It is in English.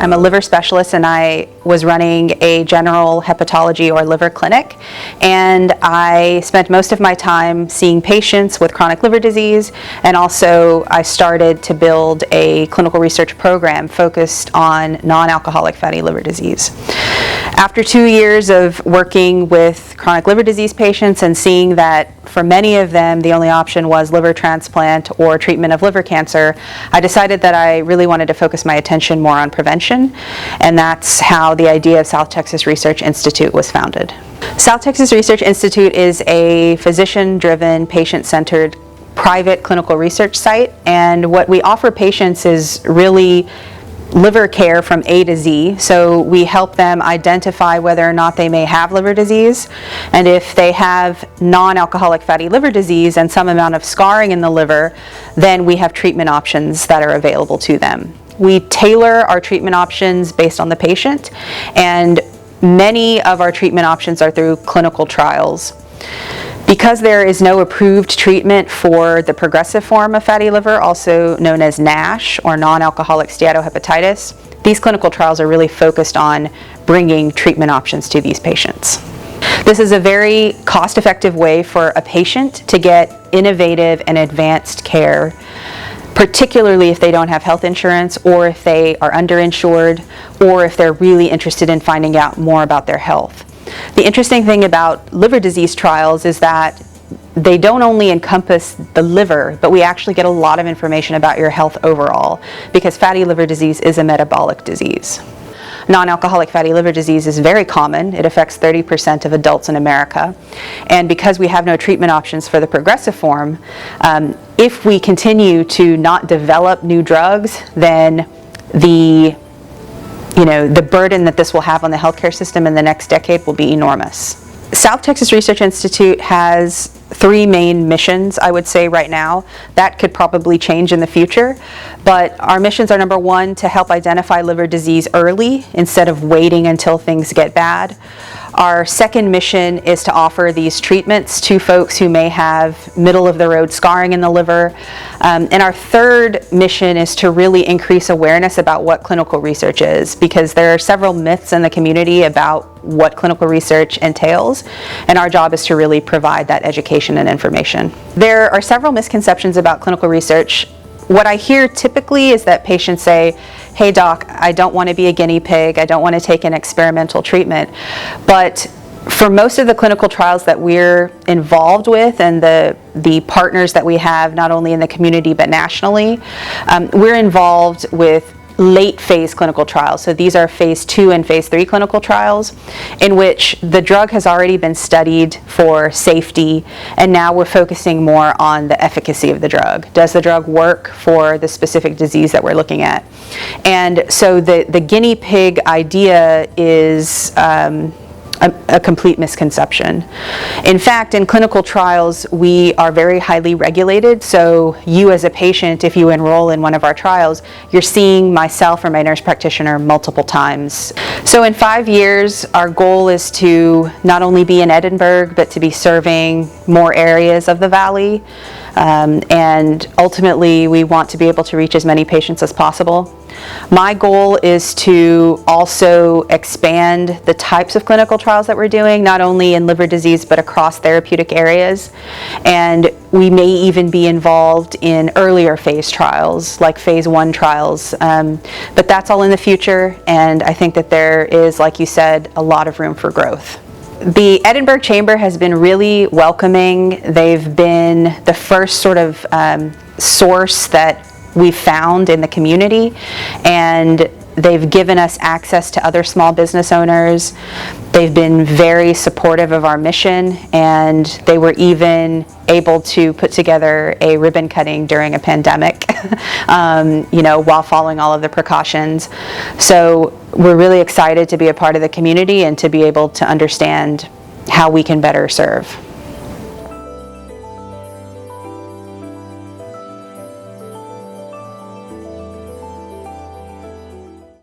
I'm a liver specialist, and I was running a general hepatology or liver clinic, and I spent most of my time seeing patients with chronic liver disease, and also I started to build a clinical research program focused on non-alcoholic fatty liver disease. After 2 years of working with chronic liver disease patients and seeing that for many of them the only option was liver transplant or treatment of liver cancer, I decided that I really wanted to focus my attention more on prevention, and that's how the idea of South Texas Research Institute was founded. South Texas Research Institute is a physician-driven, patient-centered private clinical research site, and what we offer patients is really liver care from A to Z. So we help them identify whether or not they may have liver disease, and if they have non-alcoholic fatty liver disease and some amount of scarring in the liver, then we have treatment options that are available to them. We tailor our treatment options based on the patient, and many of our treatment options are through clinical trials. Because there is no approved treatment for the progressive form of fatty liver, also known as NASH or non-alcoholic steatohepatitis, these clinical trials are really focused on bringing treatment options to these patients. This is a very cost-effective way for a patient to get innovative and advanced care, particularly if they don't have health insurance, or if they are underinsured, or if they're really interested in finding out more about their health. The interesting thing about liver disease trials is that they don't only encompass the liver, but we actually get a lot of information about your health overall, because fatty liver disease is a metabolic disease. Non-alcoholic fatty liver disease is very common. It affects 30% of adults in America. And because we have no treatment options for the progressive form, if we continue to not develop new drugs, then the burden that this will have on the healthcare system in the next decade will be enormous. South Texas Research Institute has 3 main missions, I would say right now. That could probably change in the future, but our missions are: number 1, to help identify liver disease early instead of waiting until things get bad. Our second mission is to offer these treatments to folks who may have middle-of-the-road scarring in the liver. And our third mission is to really increase awareness about what clinical research is, because there are several myths in the community about what clinical research entails, and our job is to really provide that education and information. There are several misconceptions about clinical research. What I hear typically is that patients say, "Hey doc, I don't want to be a guinea pig, I don't want to take an experimental treatment." But for most of the clinical trials that we're involved with, and the partners that we have not only in the community but nationally, we're involved with late phase clinical trials. So these are phase 2 and phase 3 clinical trials in which the drug has already been studied for safety, and now we're focusing more on the efficacy of the drug. Does the drug work for the specific disease that we're looking at? And so the guinea pig idea is a complete misconception. In fact, in clinical trials, we are very highly regulated. So you as a patient, if you enroll in one of our trials, you're seeing myself or my nurse practitioner multiple times. So in 5 years, our goal is to not only be in Edinburg, but to be serving more areas of the valley. And ultimately, we want to be able to reach as many patients as possible. My goal is to also expand the types of clinical trials that we're doing, not only in liver disease, but across therapeutic areas. And we may even be involved in earlier phase trials, like phase 1 trials. But that's all in the future, and I think that there is, like you said, a lot of room for growth. The Edinburg Chamber has been really welcoming. They've been the first sort of source that we've found in the community, and they've given us access to other small business owners. They've been very supportive of our mission, and they were even able to put together a ribbon cutting during a pandemic, while following all of the precautions. So we're really excited to be a part of the community and to be able to understand how we can better serve.